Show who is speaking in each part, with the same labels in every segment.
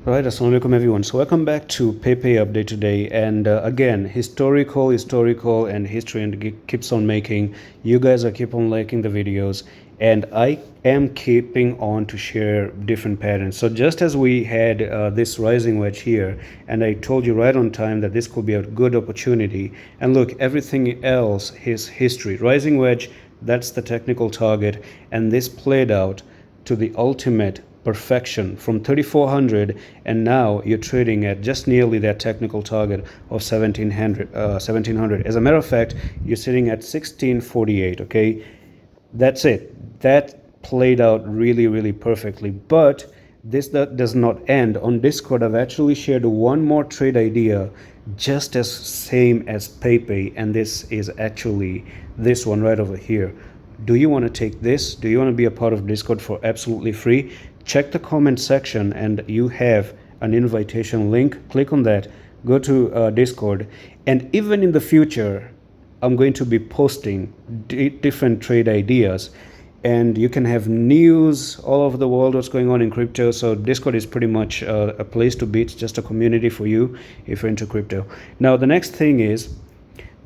Speaker 1: Right, assalamu alaikum everyone. So welcome back to PEIPEI update today, and again historical and history and keeps on making. You guys are keep on liking the videos, and I am keeping on to share different patterns. So just as we had this rising wedge here, and I told you right on time that this could be a good opportunity, and look, everything else is history. Rising wedge, that's the technical target, and this played out to the ultimate perfection from 3400, and now you're trading at just nearly that technical target of 1700. As a matter of fact, you're sitting at 1648. Okay, that's it. That played out really perfectly. But this does not end. On Discord, I've actually shared one more trade idea just as same as PEIPEI, and this is actually this one right over here. Do you want to take this? Do you want to be a part of Discord for absolutely free? Check the comment section and you have an invitation link. Click on that, go to Discord, and even in the future I'm going to be posting different trade ideas, and you can have news all over the world what's going on in crypto. So Discord is pretty much a place to be. It's just a community for you if you're into crypto. Now the next thing is,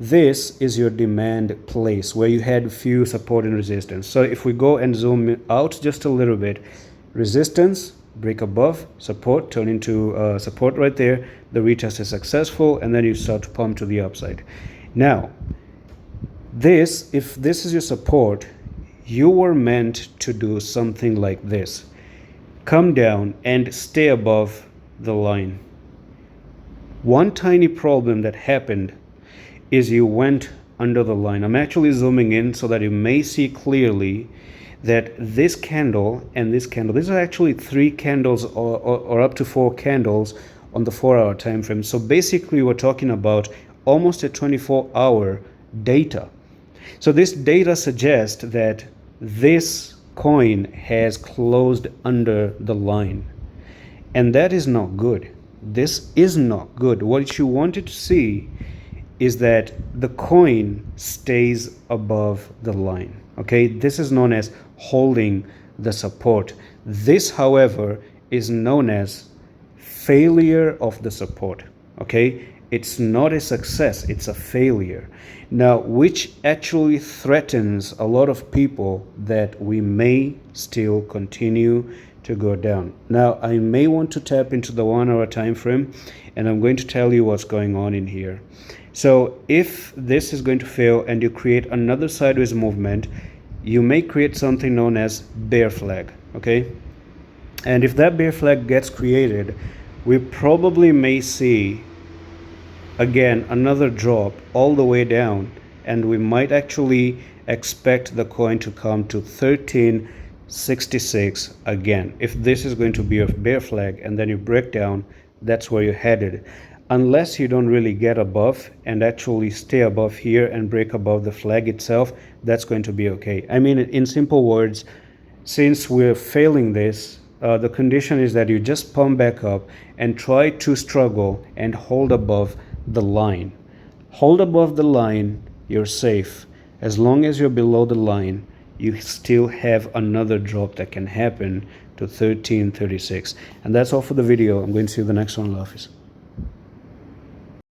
Speaker 1: this is your demand place where you had few support and resistance. So if we go and zoom out just a little bit, resistance, break above, support, turn into support right there. The retest is successful, and then you start to pump to the upside. Now this, if this is your support, you were meant to do something like this: come down and stay above the line. One tiny problem that happened is you went under the line. I'm actually zooming in so that you may see clearly that this candle and this candle, these are actually 3 candles or up to 4 candles on the 4-hour time frame. So basically we're talking about almost a 24-hour data. So this data suggests that this coin has closed under the line, and that is not good. This is not good. What you wanted to see is that the coin stays above the line. Okay, this is known as holding the support. This, however, is known as failure of the support. Okay, it's not a success, it's a failure. Now, which actually threatens a lot of people that we may still continue to go down. Now, I may want to tap into the 1-hour time frame, and I'm going to tell you what's going on in here. So if this is going to fail and you create another sideways movement, you may create something known as bear flag. Okay, and if that bear flag gets created, we probably may see again another drop all the way down, and we might actually expect the coin to come to 1366 again. If this is going to be a bear flag and then you break down, that's where you're headed. Unless you don't really get above and actually stay above here and break above the flag itself, that's going to be okay. I mean, in simple words, since we're failing this, the condition is that you just pump back up and try to struggle and hold above the line. Hold above the line, you're safe. As long as you're below the line, you still have another drop that can happen to 1336. And that's all for the video. I'm going to see you in the next one. Love.